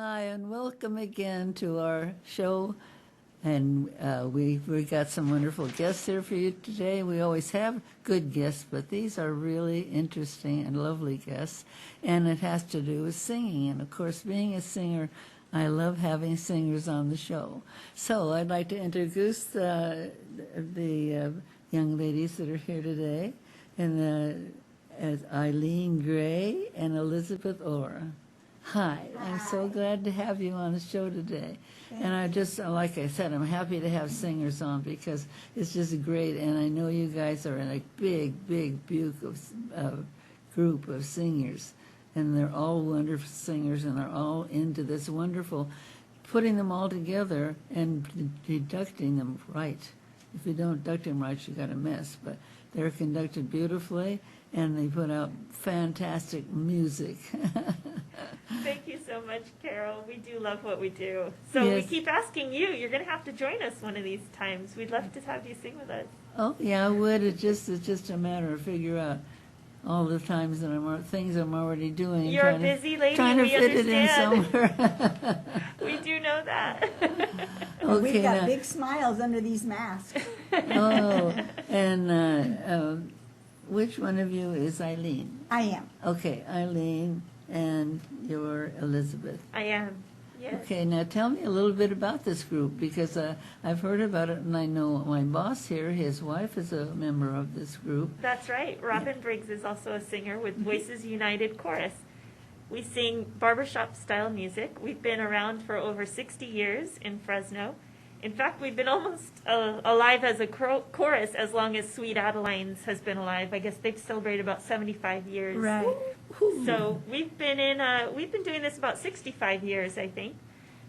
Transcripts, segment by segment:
Hi, and welcome again to our show. And we got some wonderful guests here for you today. We always have good guests, but these are really interesting and lovely guests. And it has to do with singing. And of course, being a singer, I love having singers on the show. So I'd like to introduce the young ladies that are here today, and as Aileen Gray and Elizabeth Orr. Hi, I'm so glad to have you on the show today. And I just, like I said, I'm happy to have singers on because it's just great. And I know you guys are in a big group of singers. And they're all wonderful singers, and they're all into this wonderful, putting them all together and deducting them right. If you don't deduct them right, you got a mess. But they're conducted beautifully, and they put out fantastic music. Thank you so much, Carol. We do love what we do. So Yes. we keep asking you. You're going to have to join us one of these times. We'd love to have you sing with us. Oh yeah, I would. It's just a matter of figure out all the times that things I'm already doing. And You're a busy lady. Trying to we fit understand. it in somewhere. We do know that. Okay, We've got now- big smiles under these masks. Oh, and which one of you is Aileen? I am. Okay, Aileen, and you're Elizabeth. I am. Yes. Okay, now tell me a little bit about this group, because I've heard about it, and I know my boss here, his wife is a member of this group. That's right. Robin Briggs is also a singer with Voices United Chorus. We sing barbershop-style music. We've been around for over 60 years in Fresno. In fact, we've been almost alive as a chorus as long as Sweet Adeline's has been alive. I guess they've celebrated about 75 years. Right. So we've been doing this about 65 years, I think,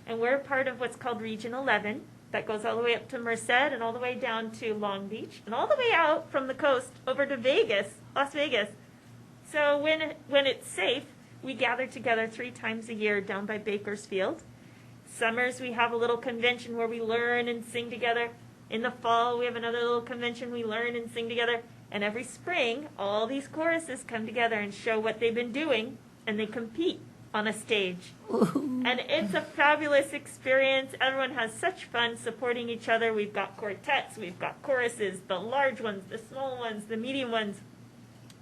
and we're part of what's called Region 11 that goes all the way up to Merced and all the way down to Long Beach and all the way out from the coast over to Vegas, Las Vegas. So when it's safe, we gather together 3 times a year down by Bakersfield. Summers, we have a little convention where we learn and sing together. In the fall, we have another little convention we learn and sing together. And every spring, all these choruses come together and show what they've been doing, and they compete on a stage. And it's a fabulous experience. Everyone has such fun supporting each other. We've got quartets, we've got choruses, the large ones, the small ones, the medium ones.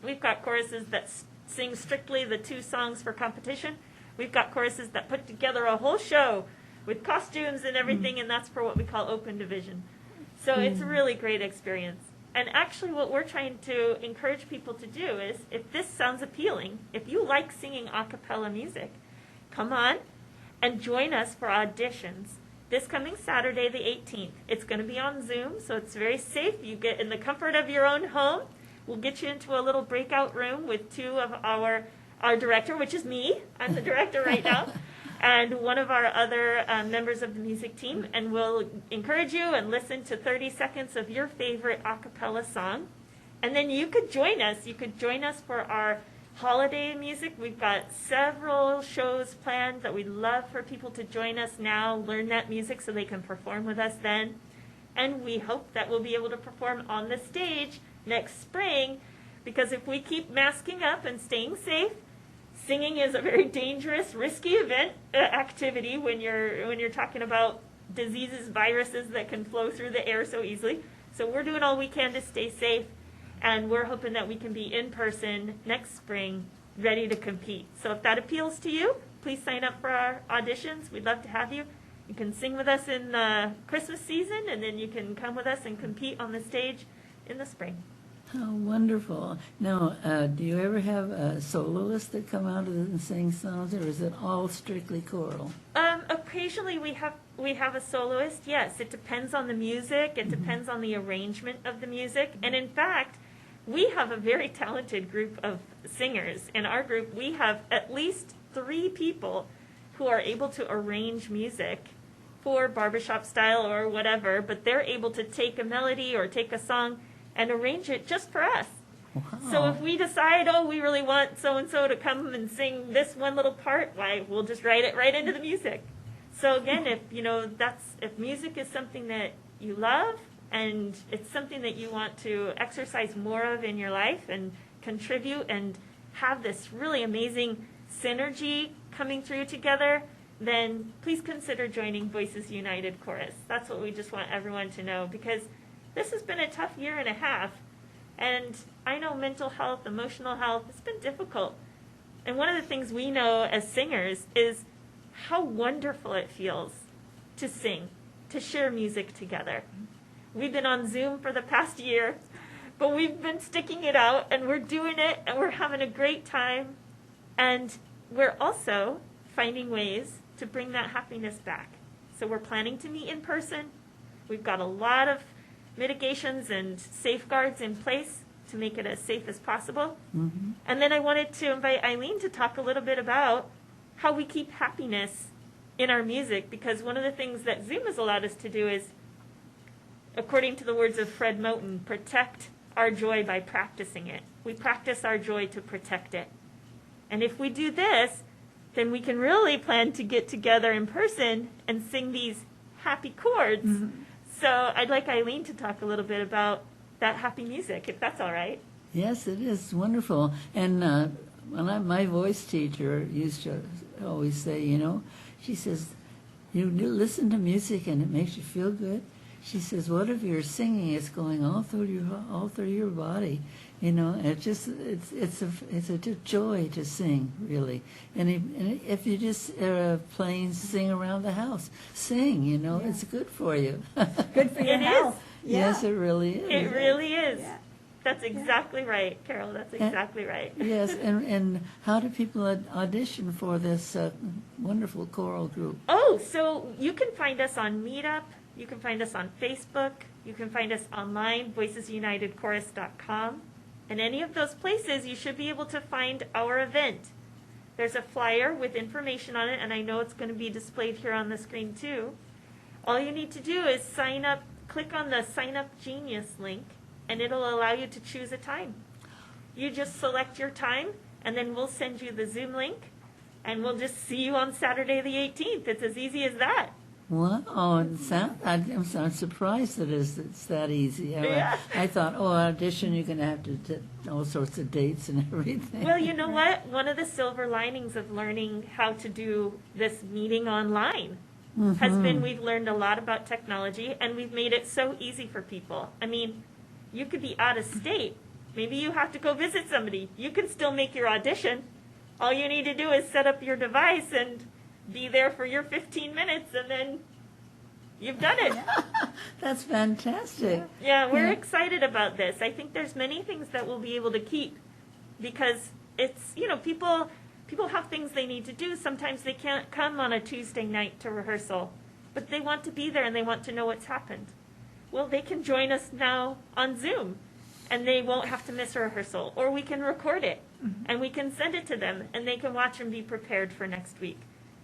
We've got choruses that sing strictly the 2 songs for competition. We've got choruses that put together a whole show with costumes and everything, and that's for what we call open division. So it's a really great experience. And actually what we're trying to encourage people to do is, if this sounds appealing, if you like singing a cappella music, come on and join us for auditions this coming Saturday the 18th. It's going to be on Zoom, so it's very safe. You get in the comfort of your own home. We'll get you into a little breakout room with 2 of our director, which is me. I'm the director right now. And one of our other members of the music team, and we'll encourage you and listen to 30 seconds of your favorite a cappella song. And then you could join us. You could join us for our holiday music. We've got several shows planned that we'd love for people to join us now, learn that music so they can perform with us then. And we hope that we'll be able to perform on the stage next spring, because if we keep masking up and staying safe, singing is a very dangerous, risky activity when you're talking about diseases, viruses that can flow through the air so easily. So we're doing all we can to stay safe, and we're hoping that we can be in person next spring, ready to compete. So if that appeals to you, please sign up for our auditions. We'd love to have you. You can sing with us in the Christmas season, and then you can come with us and compete on the stage in the spring. Oh, wonderful. Now, do you ever have a soloist that come out and sing songs, or is it all strictly choral? Occasionally we have a soloist, yes. It depends on the music. It depends on the arrangement of the music. And in fact, we have a very talented group of singers. In our group, we have at least 3 people who are able to arrange music for barbershop style or whatever, but they're able to take a melody or take a song and arrange it just for us. Wow. So if we decide, we really want so-and-so to come and sing this one little part, why, we'll just write it right into the music. So again, if music is something that you love and it's something that you want to exercise more of in your life and contribute and have this really amazing synergy coming through together, then please consider joining Voices United Chorus. That's what we just want everyone to know, because this has been a tough year and a half, and I know mental health, emotional health, it's been difficult. And one of the things we know as singers is how wonderful it feels to sing, to share music together. We've been on Zoom for the past year, but we've been sticking it out, and we're doing it, and we're having a great time. And we're also finding ways to bring that happiness back. So we're planning to meet in person. We've got a lot of mitigations and safeguards in place to make it as safe as possible. Mm-hmm. And then I wanted to invite Aileen to talk a little bit about how we keep happiness in our music, because one of the things that Zoom has allowed us to do is, according to the words of Fred Moten, protect our joy by practicing it. We practice our joy to protect it. And if we do this, then we can really plan to get together in person and sing these happy chords. Mm-hmm. So I'd like Aileen to talk a little bit about that happy music, if that's all right. Yes, it is wonderful. And my voice teacher used to always say, she says, you listen to music and it makes you feel good. She says, what if you're singing? It's going all through your body, it's a joy to sing, really. And if you just plain sing around the house, sing, it's good for you. Good for your It is. health. Yeah. Yes, it really is. It really is. Yeah. That's exactly right, Carol. That's exactly right. Yes, and how do people audition for this wonderful choral group? Oh, so you can find us on Meetup. You can find us on Facebook. You can find us online, voicesunitedchorus.com. And any of those places, you should be able to find our event. There's a flyer with information on it, and I know it's going to be displayed here on the screen too. All you need to do is sign up, click on the Sign Up Genius link, and it'll allow you to choose a time. You just select your time, and then we'll send you the Zoom link, and we'll just see you on Saturday the 18th. It's as easy as that. Wow, I'm surprised that it's that easy. Yeah. I thought, audition, you're going to have to all sorts of dates and everything. Well, you know what? One of the silver linings of learning how to do this meeting online has been we've learned a lot about technology, and we've made it so easy for people. I mean, you could be out of state. Maybe you have to go visit somebody. You can still make your audition. All you need to do is set up your device and be there for your 15 minutes, and then you've done it. That's fantastic. Yeah, we're excited about this. I think there's many things that we'll be able to keep, because it's, people have things they need to do. Sometimes they can't come on a Tuesday night to rehearsal, but they want to be there and they want to know what's happened. Well, they can join us now on Zoom, and they won't have to miss a rehearsal, or we can record it and we can send it to them, and they can watch and be prepared for next week.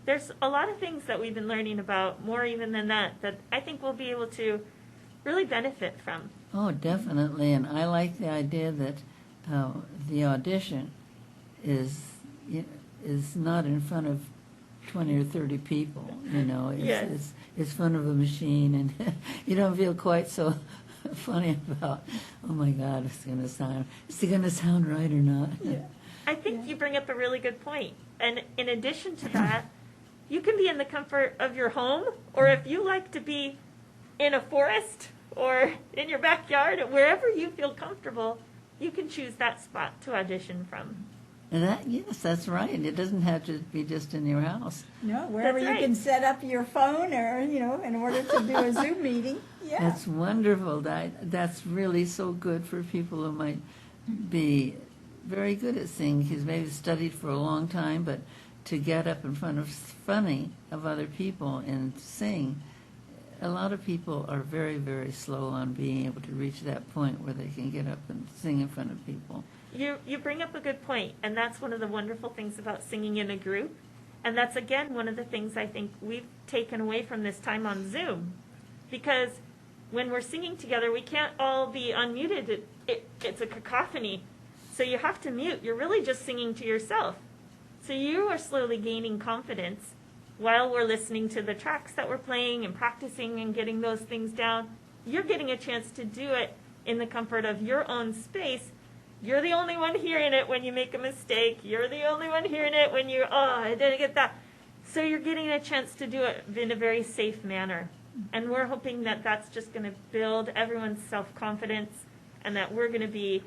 There's a lot of things that we've been learning about, more even than that I think we'll be able to really benefit from. Oh, definitely. And I like the idea that the audition is not in front of 20 or 30 people. Yes. It's front of a machine, and you don't feel quite so funny about, oh my God, is it going to sound right or not? Yeah. I think you bring up a really good point. And in addition to that, you can be in the comfort of your home, or if you like to be in a forest or in your backyard, wherever you feel comfortable, you can choose that spot to audition from. And yes, that's right. It doesn't have to be just in your house. No, wherever That's you right. can set up your phone, or in order to do a Zoom meeting. Yeah. That's wonderful. That's really so good for people who might be very good at singing, because maybe studied for a long time, but to get up in front of other people and sing, a lot of people are very, very slow on being able to reach that point where they can get up and sing in front of people. You bring up a good point, and that's one of the wonderful things about singing in a group. And that's, again, one of the things I think we've taken away from this time on Zoom. Because when we're singing together, we can't all be unmuted. It's a cacophony. So you have to mute. You're really just singing to yourself. So you are slowly gaining confidence while we're listening to the tracks that we're playing and practicing and getting those things down. You're getting a chance to do it in the comfort of your own space. You're the only one hearing it when you make a mistake. You're the only one hearing it when I didn't get that. So you're getting a chance to do it in a very safe manner. And we're hoping that that's just going to build everyone's self-confidence and that we're going to be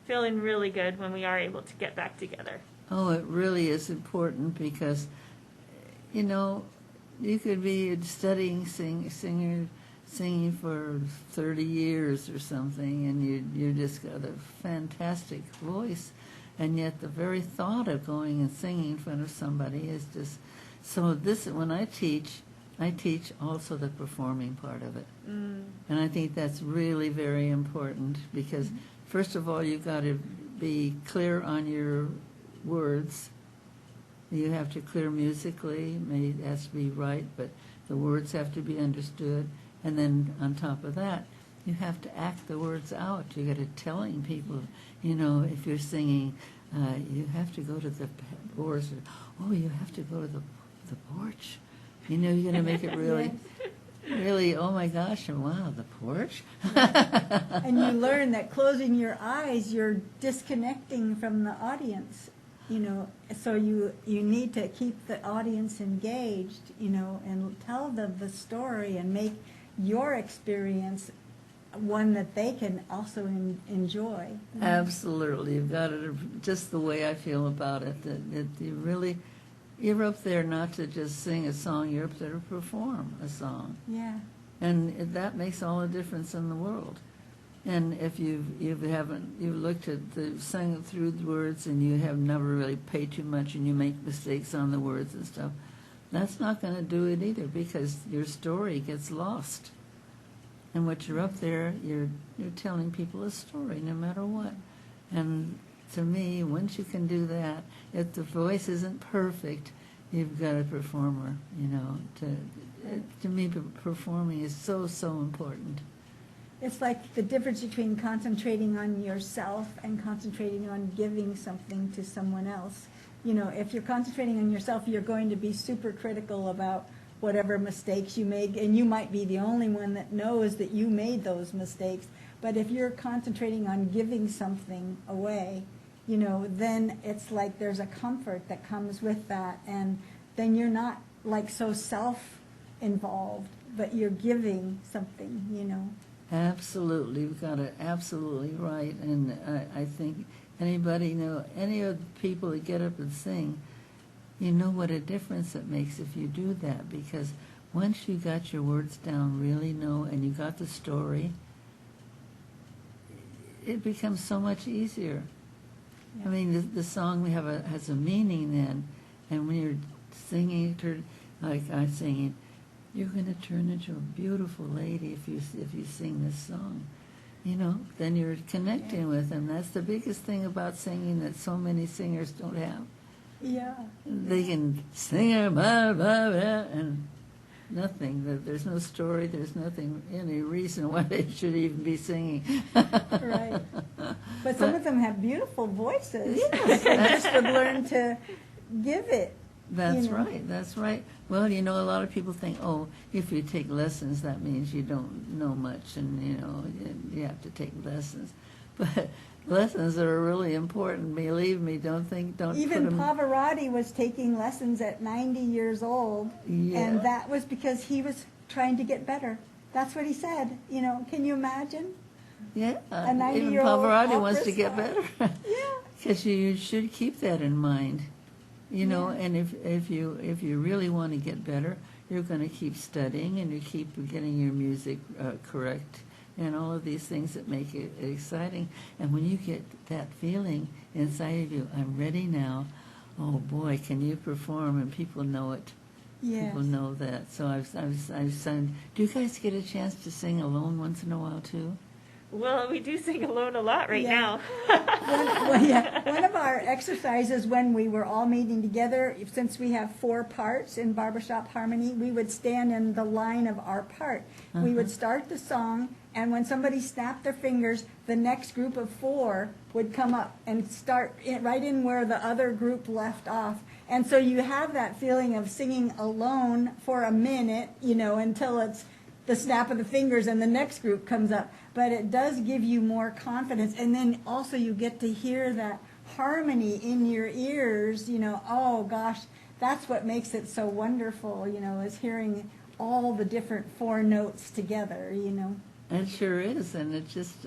feeling really good when we are able to get back together. Oh, it really is important because, you know, you could be studying singing for 30 years or something, and you just got a fantastic voice, and yet the very thought of going and singing in front of somebody is just so. When I teach also the performing part of it, and I think that's really very important because first of all you've got to be clear on your words. You have to clear musically, it has to be right, but the words have to be understood. And then on top of that, you have to act the words out. You got to telling people, you know, if you're singing, you have to go to the doors. Oh, you have to go to the porch. You know, you're going to make it really, really, oh my gosh, and wow, the porch. And you learn that closing your eyes, you're disconnecting from the audience. You know, so you need to keep the audience engaged, you know, and tell them the story and make your experience one that they can also enjoy. Absolutely. You've got it just the way I feel about it, that you're up there not to just sing a song, you're up there to perform a song. Yeah. And that makes all the difference in the world. And if you've looked at sang through the words and you have never really paid too much and you make mistakes on the words and stuff, that's not going to do it either because your story gets lost. And what you're up there, you're telling people a story no matter what. And to me, once you can do that, if the voice isn't perfect, you've got a performer. You know, to me, performing is so important. It's like the difference between concentrating on yourself and concentrating on giving something to someone else. You know, if you're concentrating on yourself, you're going to be super critical about whatever mistakes you make, and you might be the only one that knows that you made those mistakes. But if you're concentrating on giving something away, you know, then it's like there's a comfort that comes with that, and then you're not like so self-involved, but you're giving something, you know. Absolutely, you've got it absolutely right, and I think anybody any of the people that get up and sing, you know what a difference it makes if you do that, because once you got your words down, really know, and you got the story, it becomes so much easier. Yeah. I mean, the song has a meaning then, and when you're singing it, like I'm singing, you're going to turn into a beautiful lady if you sing this song. You know, then you're connecting with them. That's the biggest thing about singing that so many singers don't have. Yeah. They can sing blah, blah, blah, and nothing. There's no story. There's nothing, any reason why they should even be singing. Right. But some of them have beautiful voices. Yes. They just would learn to give it. That's right. That's right. Well, you know, a lot of people think, oh, if you take lessons, that means you don't know much, and you know, you have to take lessons. But lessons are really important. Believe me. Don't Even put them... Pavarotti was taking lessons at 90 years old, yeah. And that was because he was trying to get better. That's what he said. You know, can you imagine? Yeah. A 90-year-old even Pavarotti opera wants to get star. better. Yeah. Because you should keep that in mind. You know, Yeah. and if you really want to get better, you're going to keep studying and you keep getting your music correct and all of these things that make it exciting. And when you get that feeling inside of you, I'm ready now. Oh boy, can you perform? And people know it. Yes. People know that. So I've sung. Do you guys get a chance to sing alone once in a while too? Well, we do sing alone a lot right Yeah. now. One of our exercises when we were all meeting together, since we have 4 parts in barbershop harmony, we would stand in the line of our part. We would start the song, and when somebody snapped their fingers, the next group of 4 would come up and start right in where the other group left off. And so you have that feeling of singing alone for a minute, you know, until it's the snap of the fingers and the next group comes up. But it does give you more confidence. And then also you get to hear that harmony in your ears, you know, oh gosh, that's what makes it so wonderful, you know, is hearing all the different four notes together, you know. It sure is, and it's just,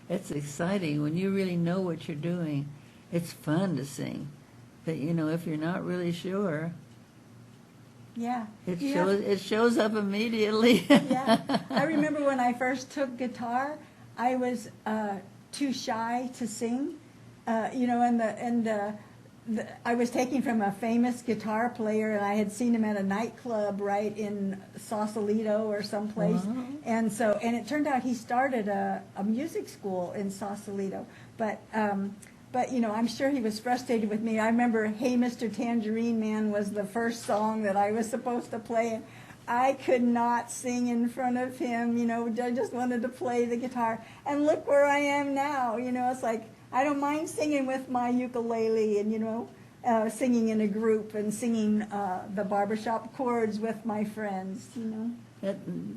it's exciting. When you really know what you're doing, it's fun to sing. But, you know, if you're not really sure, Yeah. it shows up immediately. Yeah. I remember when I first took guitar, I was too shy to sing, you know, I was taking from a famous guitar player, and I had seen him at a nightclub right in Sausalito or someplace. Uh-huh. And it turned out he started a music school in Sausalito. But you know, I'm sure he was frustrated with me. I remember "Hey Mr. Tangerine Man" was the first song that I was supposed to play, and I could not sing in front of him. You know, I just wanted to play the guitar. And look where I am now. You know, it's like, I don't mind singing with my ukulele and, you know, singing in a group and singing the barbershop chords with my friends, you know.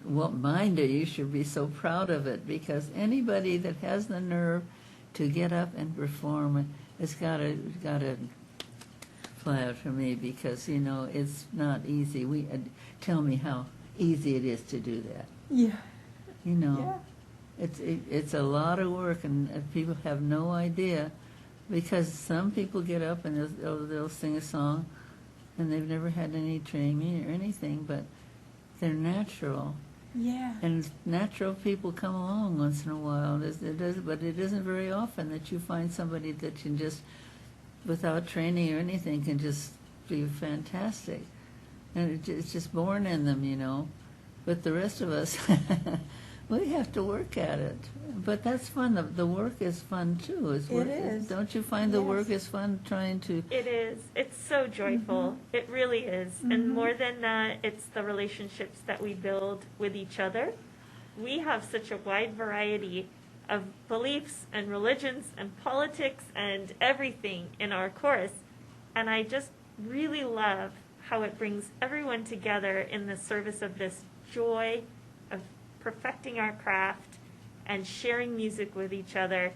Well, mind you, you should be so proud of it, because anybody that has the nerve to get up and perform has got to fly out for me, because, you know, it's not easy. Tell me how easy it is to do that. Yeah. You know. Yeah. It's a lot of work, and people have no idea, because some people get up and they'll sing a song, and they've never had any training or anything, but they're natural. Yeah. And natural people come along once in a while, but it isn't very often that you find somebody that can just, without training or anything, can just be fantastic. And it's just born in them, you know. But the rest of us, we have to work at it. But that's fun. The work is fun, too. It is. Don't you find the Yes. work is fun, trying to... It is. It's so joyful. It really is. And more than that, it's the relationships that we build with each other. We have such a wide variety of beliefs and religions and politics and everything in our chorus. And I just really love how it brings everyone together in the service of this joy of perfecting our craft and sharing music with each other.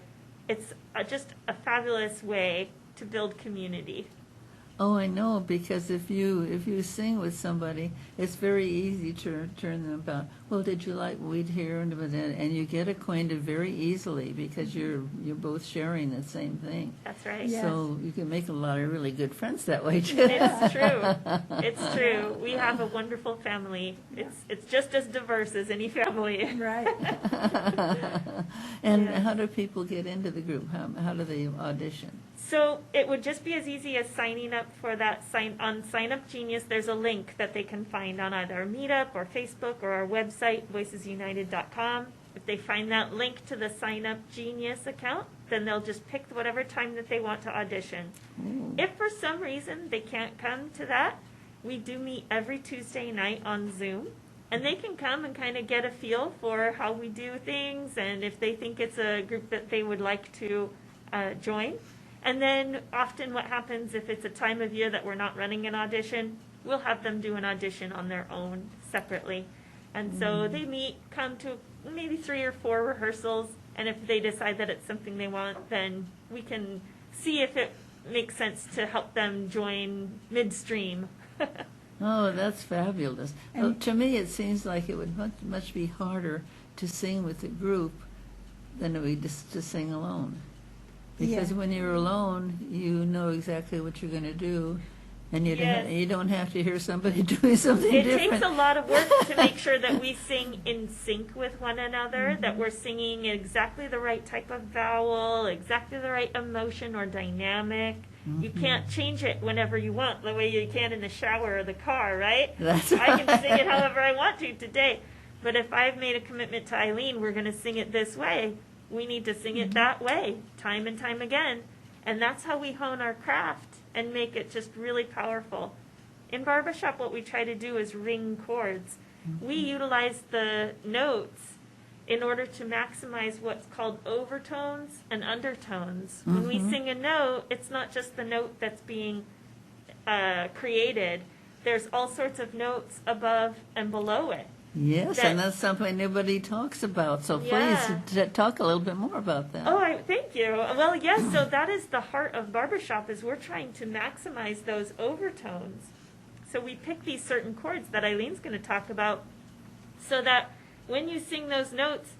It's just a fabulous way to build community. Oh, I know, because if you sing with somebody, it's very easy to turn them about. Well, did you like We'd Hear? And you get acquainted very easily, because you're both sharing the same thing. That's right. Yes. So you can make a lot of really good friends that way too. It's true. It's true. We have a wonderful family. It's just as diverse as any family. Right. And Yeah. how do people get into the group? How do they audition? So it would just be as easy as signing up for that on Sign Up Genius. There's a link that they can find on either Meetup or Facebook or our website, voicesunited.com. If they find that link to the Sign Up Genius account, then they'll just pick whatever time that they want to audition. Ooh. If for some reason they can't come to that, we do meet every Tuesday night on Zoom. And they can come and kind of get a feel for how we do things, and if they think it's a group that they would like to join. And then often what happens, if it's a time of year that we're not running an audition, we'll have them do an audition on their own separately. And so they come to maybe 3 or 4 rehearsals, and if they decide that it's something they want, then we can see if it makes sense to help them join midstream. Oh, that's fabulous. Well, to me, it seems like it would much be harder to sing with a group than it would be to sing alone. Because Yeah. when you're alone, you know exactly what you're going to do, and Yes. you don't have to hear somebody doing something It different. takes a lot of work to make sure that we sing in sync with one another, that we're singing exactly the right type of vowel, exactly the right emotion or dynamic. You can't change it whenever you want, the way you can in the shower or the car, right? That's I can sing it however I want to today. But if I've made a commitment to Aileen, we're going to sing it this way. We need to sing it that way, time and time again. And that's how we hone our craft and make it just really powerful. In barbershop, what we try to do is ring chords. We utilize the notes in order to maximize what's called overtones and undertones. When we sing a note, it's not just the note that's being created. There's all sorts of notes above and below it. Yes, that- and that's something nobody talks about. So Yeah. please talk a little bit more about that. Oh, thank you. Well, yes, so that is the heart of barbershop, is we're trying to maximize those overtones. So we pick these certain chords that Eileen's going to talk about so that when you sing those notes,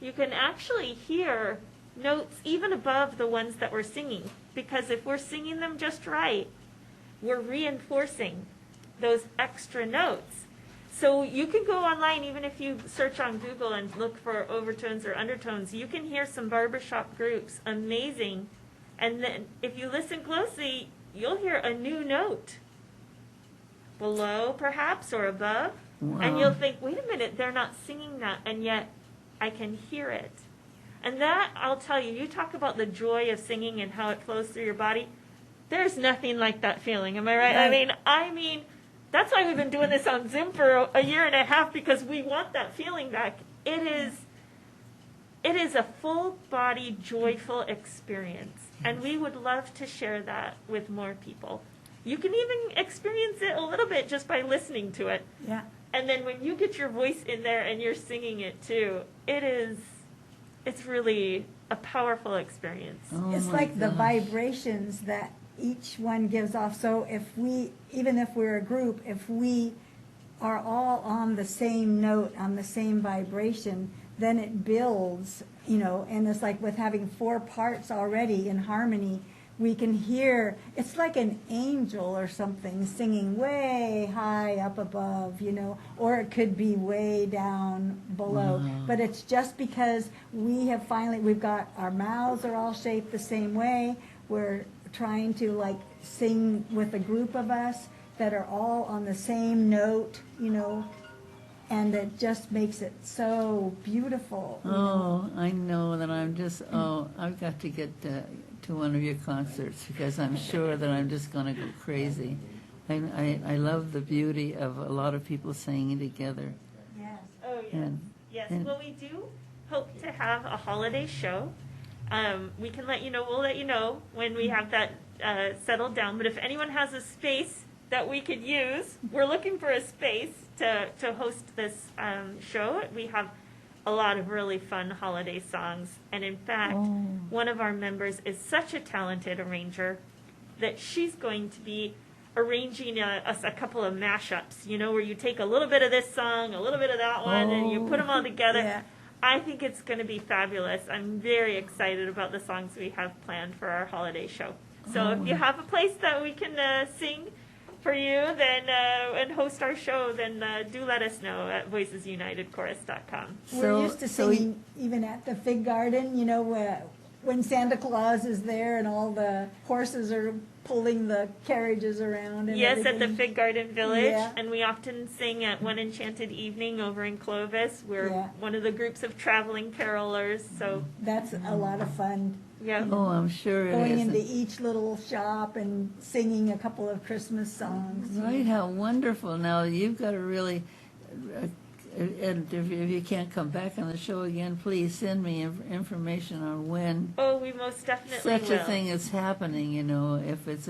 you can actually hear notes even above the ones that we're singing. Because if we're singing them just right, we're reinforcing those extra notes. So you can go online, even if you search on Google and look for overtones or undertones, you can hear some barbershop groups, amazing. And then if you listen closely, you'll hear a new note below perhaps or above. Wow. And you'll think, wait a minute, they're not singing that, and yet I can hear it. And that, I'll tell you, you talk about the joy of singing and how it flows through your body. There's nothing like that feeling, am I right? Right. I mean, that's why we've been doing this on Zoom for a year and a half, because we want that feeling back. It is a full body, joyful experience. And we would love to share that with more people. You can even experience it a little bit just by listening to it. Yeah. And then when you get your voice in there and you're singing it too, it's really a powerful experience. Oh It's my like the gosh. vibrations that each one gives off. So even if we're a group, if we are all on the same note, on the same vibration, then it builds, and it's like with having 4 parts already in harmony, we can hear, it's like an angel or something singing way high up above, or it could be way down below. Wow. But it's just because we've got, our mouths are all shaped the same way. We're trying to like sing with a group of us that are all on the same note, and it just makes it so beautiful. Oh, I know that I've got to get to one of your concerts, because I'm sure that I'm just going to go crazy. I love the beauty of a lot of people singing together. Yes. Oh, yes. Yes. And- Well, we do hope to have a holiday show. We can let you know. We'll let you know when we have that settled down. But if anyone has a space that we could use, we're looking for a space to host this show. We have a lot of really fun holiday songs. And in fact, one of our members is such a talented arranger that she's going to be arranging us a couple of mashups, where you take a little bit of this song, a little bit of that one, and you put them all together. Yeah. I think it's going to be fabulous. I'm very excited about the songs we have planned for our holiday show. So if you have a place that we can sing for you, then and host our show, then do let us know at voicesunitedchorus.com. We're used to singing even at the Fig Garden, when Santa Claus is there and all the horses are pulling the carriages around. And Yes, at the everything. Fig Garden Village, Yeah. and we often sing at One Enchanted Evening over in Clovis. We're Yeah. one of the groups of traveling carolers, so That's a lot of fun. yeah. Oh, I'm sure it Going is. into each little shop and singing a couple of Christmas songs. Right, how wonderful. Now, you've got to really, and if you can't come back on the show again, please send me information on when Oh, we most definitely such will. a thing is happening, if it's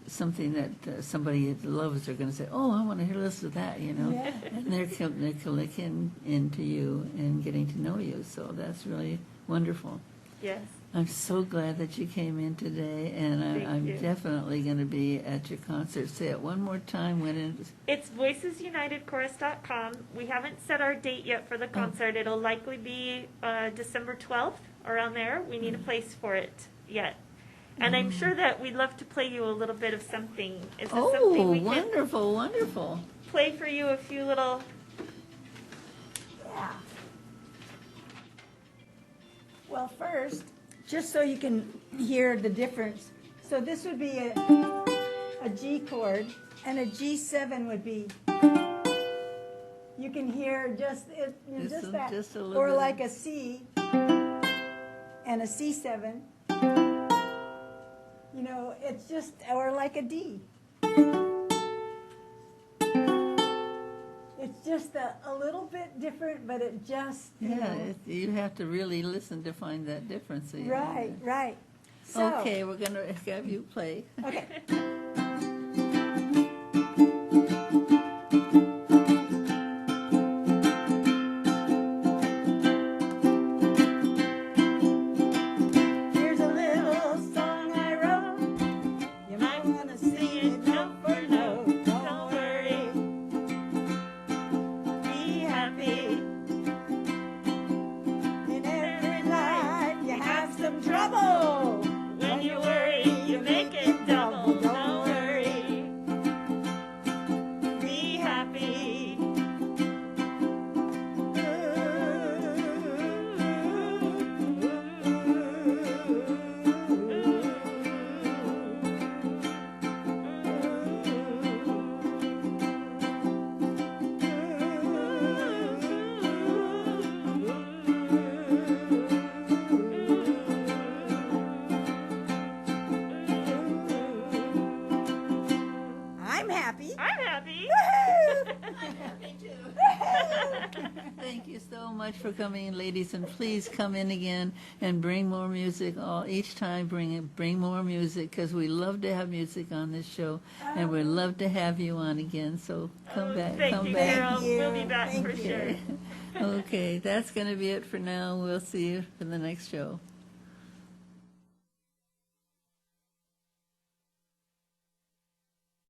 something that somebody loves, they're going to say, oh, I want to listen to that, Yeah. And they're clicking into you and getting to know you, so that's really wonderful. Yes. I'm so glad that you came in today, and Thank I'm you. definitely going to be at your concert. Say it one more time when it's... It's voicesunitedchorus.com. We haven't set our date yet for the concert. It'll likely be December 12th, around there. We need a place for it yet. And I'm sure that we'd love to play you a little bit of something. Is this something Oh, we can wonderful, wonderful. play for you? A few little... Yeah. Well, first, just so you can hear the difference. So this would be a G chord, and a G7 would be. You can hear just that, just a little or bit. like a C and a C7. It's just, or like a D. It's just a little bit different, but it just, You have to really listen to find that difference. Right. So, Okay, we're going to have you play. Okay. Here's a little song I wrote. You might want to sing it note for note. Thank you so much for coming in, ladies, and please come in again and bring more music. Each time, bring more music, because we love to have music on this show, and we love to have you on again. So come back. Thank come you, back. Carol. Thank you. We'll be back Thank for you. sure. Okay, that's going to be it for now. We'll see you for the next show.